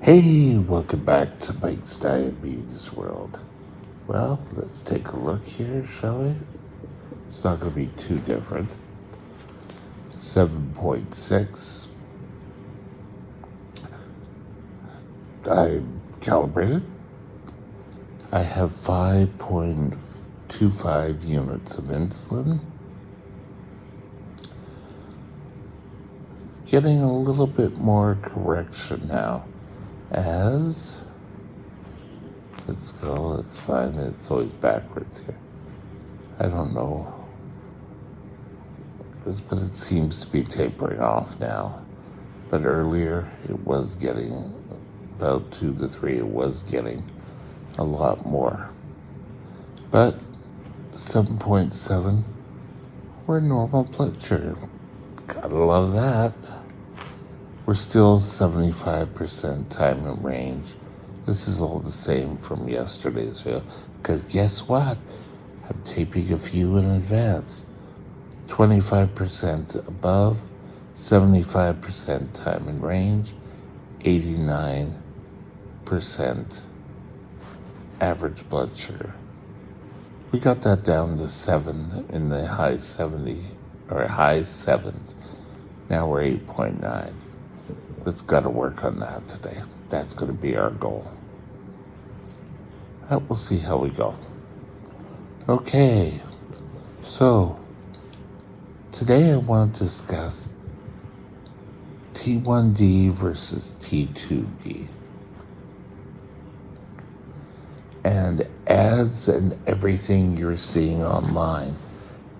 Hey, welcome back to Mike's Diabetes World. Well, let's take a look here, shall we? It's not going to be too different. 7.6. I'm calibrated. I have 5.25 units of insulin. Getting a little bit more correction now. Let's find it. It's always backwards here. I don't know. But it seems to be tapering off now. But earlier, it was getting about 2 to 3. It was getting a lot more. But 7.7, we're normal blood sugar. Gotta love that. We're still 75% time in range. This is all the same from yesterday's video. Because guess what? I'm taping a few in advance. 25% above, 75% time in range, 89% average blood sugar. We got that down to 7 in the high 7s. Now we're 8.9. Let's gotta work on that today. That's gonna be our goal. We'll see how we go. Okay, so today I want to discuss T1D versus T2D. And ads and everything you're seeing online.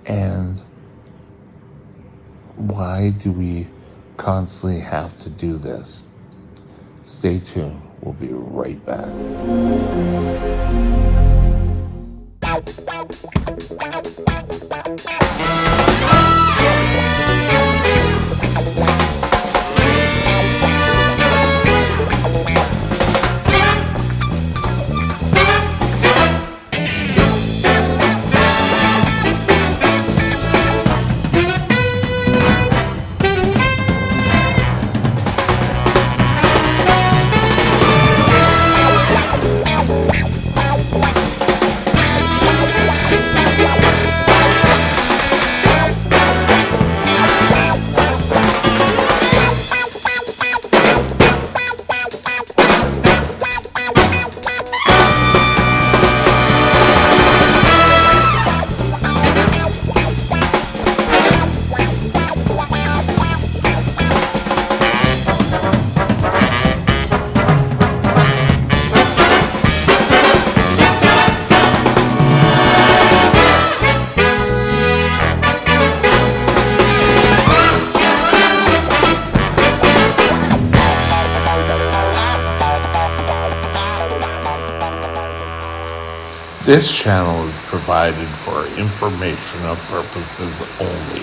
And why do we constantly have to do this? Stay tuned. We'll be right back. This channel is provided for informational purposes only.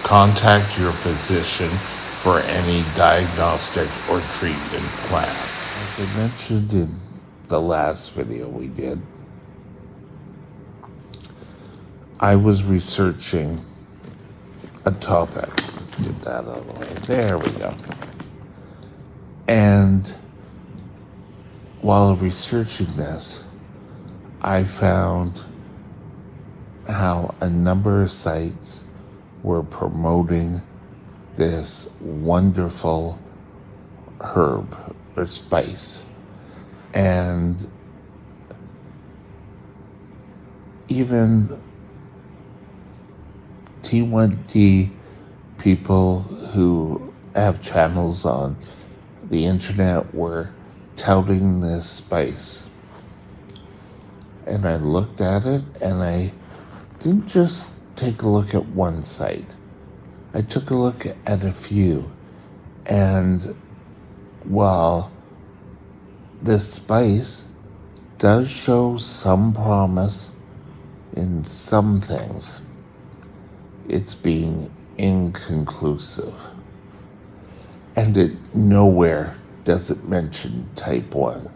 Contact your physician for any diagnostic or treatment plan. As I mentioned in the last video we did, I was researching a topic. Let's get that out of the way. There we go. And while researching this, I found how a number of sites were promoting this wonderful herb or spice. And even T1D people who have channels on the internet were touting this spice. And I looked at it, and I didn't just take a look at one site. I took a look at a few. And while this spice does show some promise in some things, it's being inconclusive. And it nowhere does it mention type 1.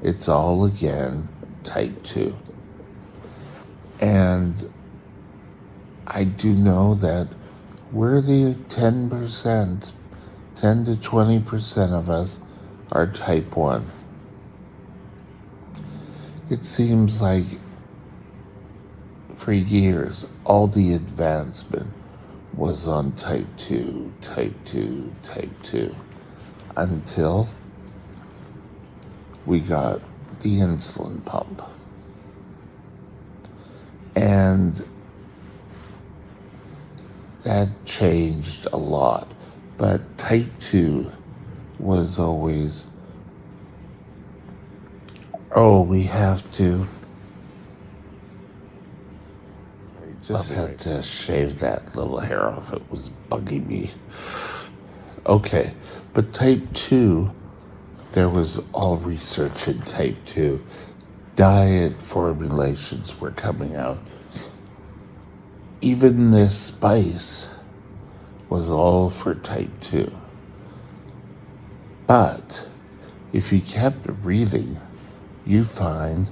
It's all again type 2. And I do know that we're the 10%, 10 to 20% of us are type 1. It seems like for years all the advancement was on type 2, type 2, type 2, until we got the insulin pump. And that changed a lot. But type 2 was always, oh, we have to. I just had to shave that little hair off. It was bugging me. Okay, but type 2, there was all research in type 2. Diet formulations were coming out. Even this spice was all for type 2. But if you kept reading, you find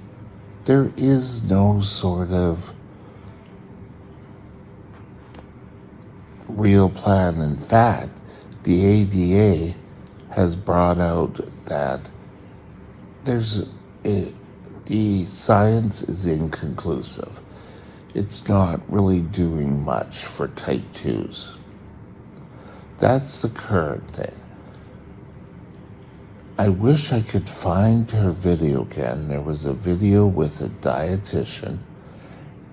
there is no sort of real plan. In fact, the ADA has brought out that the science is inconclusive. It's not really doing much for type 2s. That's the current thing. I wish I could find her video again. There was a video with a dietitian,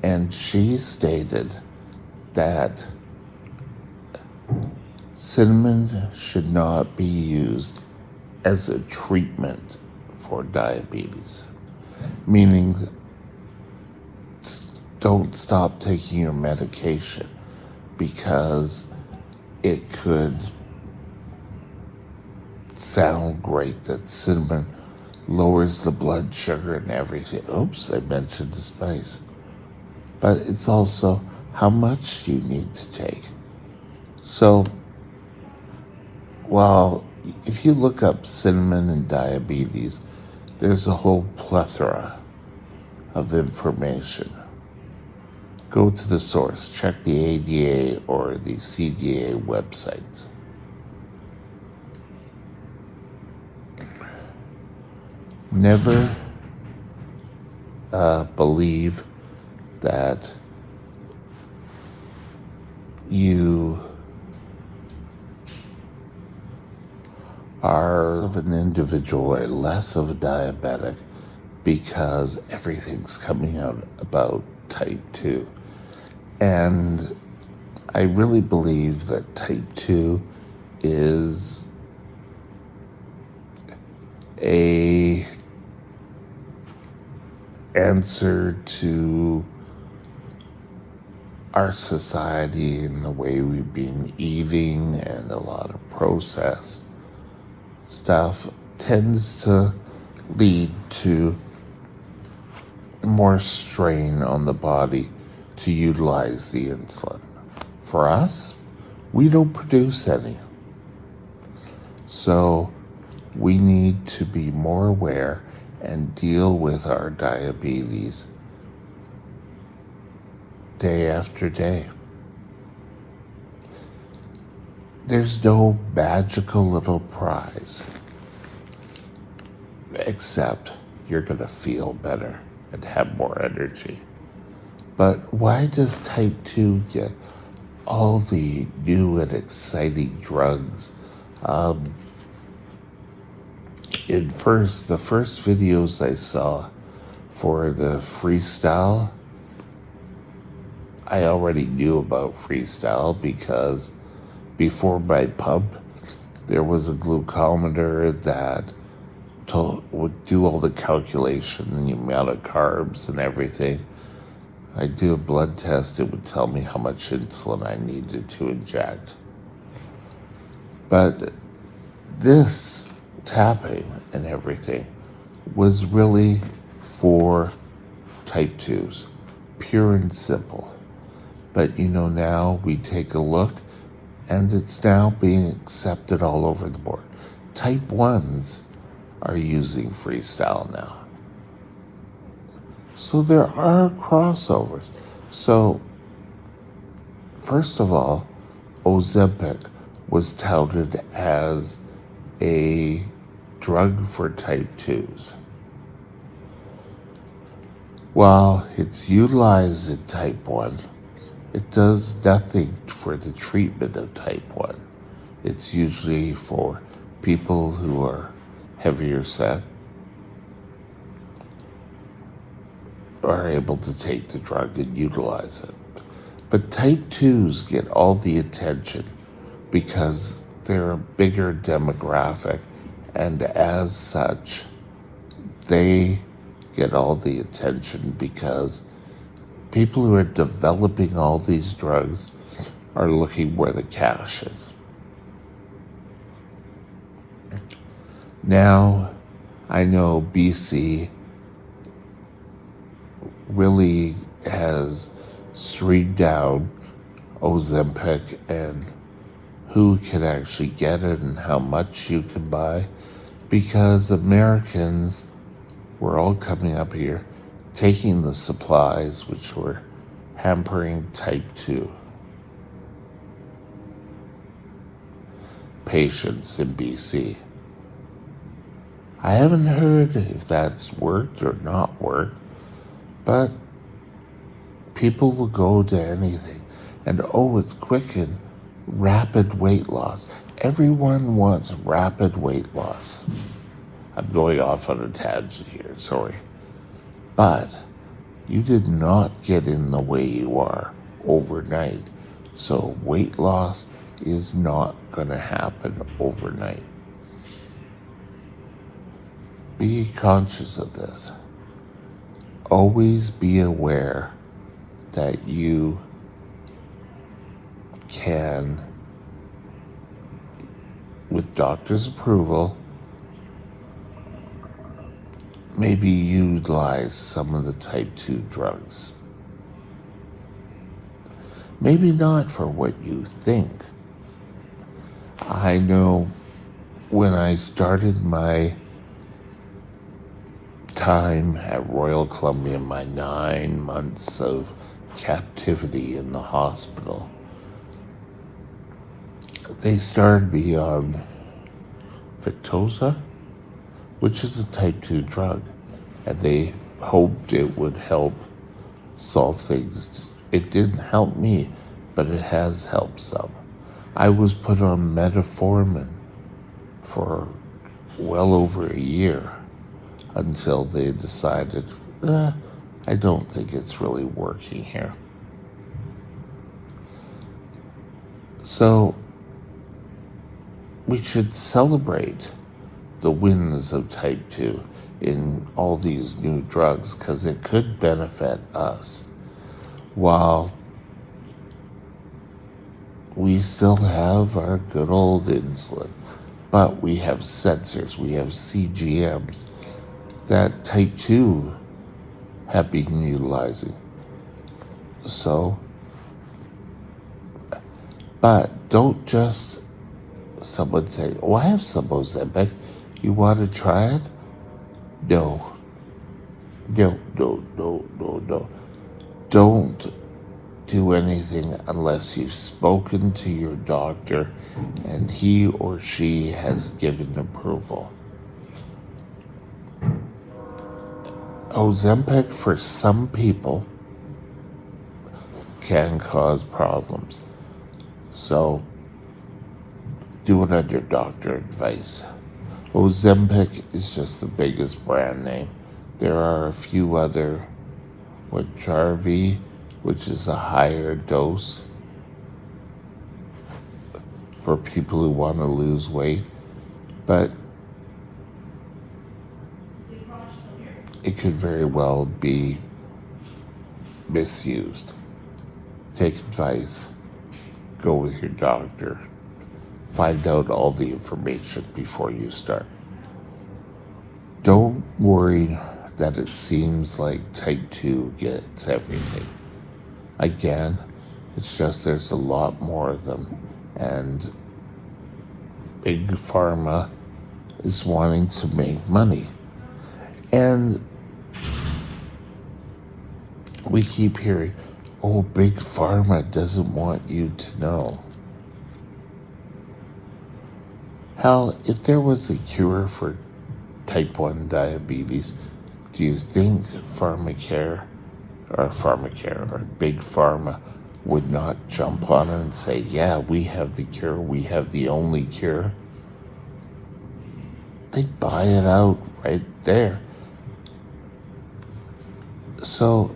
and she stated that cinnamon should not be used as a treatment for diabetes, meaning don't stop taking your medication because it could sound great that cinnamon lowers the blood sugar and everything. Oops, I mentioned the spice. But it's also how much you need to take. So, well, if you look up cinnamon and diabetes, there's a whole plethora of information. Go to the source, check the ADA or the CDA websites. Never believe that you are of an individual or less of a diabetic because everything's coming out about type 2. And I really believe that type 2 is a answer to our society and the way we've been eating, and a lot of processed stuff tends to lead to more strain on the body to utilize the insulin. For us, we don't produce any. So we need to be more aware and deal with our diabetes day after day. There's no magical little prize, except you're going to feel better and have more energy. But why does type 2 get all the new and exciting drugs? The first videos I saw for the freestyle, I already knew about freestyle because before my pump, there was a glucometer that would do all the calculation and the amount of carbs and everything. I'd do a blood test, it would tell me how much insulin I needed to inject. But this tapping and everything was really for type 2s, pure and simple. But now we take a look and it's now being accepted all over the board. Type 1s are using freestyle now. So there are crossovers. So, first of all, Ozempic was touted as a drug for type 2s. While it's utilized in type 1, it does nothing for the treatment of type 1. It's usually for people who are heavier set, are able to take the drug and utilize it. But type 2s get all the attention because they're a bigger demographic, and as such, they get all the attention because people who are developing all these drugs are looking where the cash is. Now, I know BC really has streamed down Ozempic and who can actually get it and how much you can buy, because Americans were all coming up here taking the supplies which were hampering type 2 patients in BC. I haven't heard if that's worked or not worked, but people will go to anything. And it's quick and rapid weight loss. Everyone wants rapid weight loss. I'm going off on a tangent here, sorry. But you did not get in the way you are overnight. So weight loss is not going to happen overnight. Be conscious of this. Always be aware that you can, with doctor's approval, maybe utilize some of the type 2 drugs. Maybe not for what you think. I know when I started my time at Royal Columbian, my 9 months of captivity in the hospital, they started me on Victoza, which is a type 2 drug, and they hoped it would help solve things. It didn't help me, but it has helped some. I was put on metformin for well over a year until they decided, I don't think it's really working here. So we should celebrate the wins of type 2 in all these new drugs because it could benefit us while we still have our good old insulin. But we have sensors, we have CGMs that type 2 have been utilizing. So, but don't just someone say, I have some Ozempic. You want to try it? No. Don't do anything unless you've spoken to your doctor and he or she has given approval. Ozempic for some people can cause problems. So do it under doctor advice. Ozempic is just the biggest brand name. There are a few other, Jarvie, which is a higher dose for people who want to lose weight, but it could very well be misused. Take advice. Go with your doctor. Find out all the information before you start. Don't worry that it seems like type 2 gets everything. Again, it's just there's a lot more of them, and Big Pharma is wanting to make money. And we keep hearing, Big Pharma doesn't want you to know. Hell, if there was a cure for type 1 diabetes, do you think pharmacare or big pharma would not jump on it and say, yeah, we have the cure, we have the only cure? They'd buy it out right there. So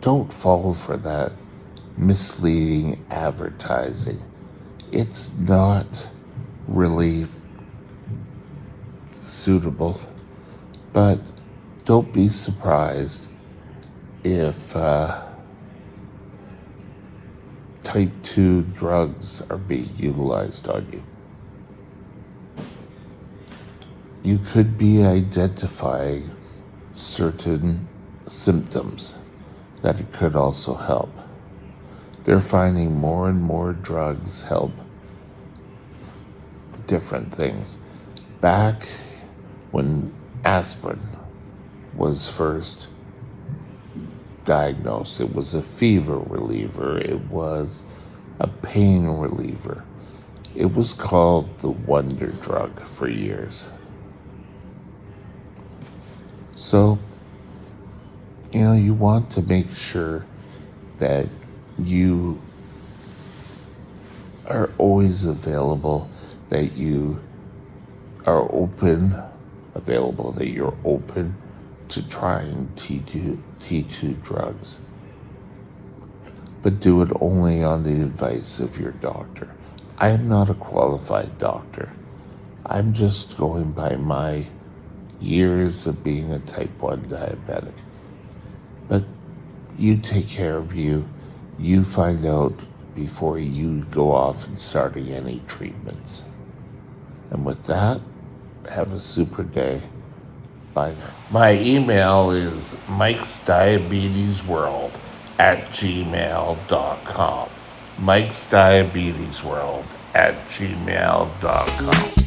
don't fall for that misleading advertising. It's not really suitable, but don't be surprised if type 2 drugs are being utilized on you. You could be identifying certain symptoms that it could also help. They're finding more and more drugs help different things. Back when aspirin was first diagnosed, it was a fever reliever, it was a pain reliever. It was called the wonder drug for years. So, you want to make sure that you are always available, that you are available, that you're open to trying T2 drugs. But do it only on the advice of your doctor. I am not a qualified doctor. I'm just going by my years of being a type 1 diabetic. But you take care of you. You find out before you go off and starting any treatments. And with that, have a super day. Bye now. My email is mikesdiabetesworld@gmail.com. mikesdiabetesworld@gmail.com.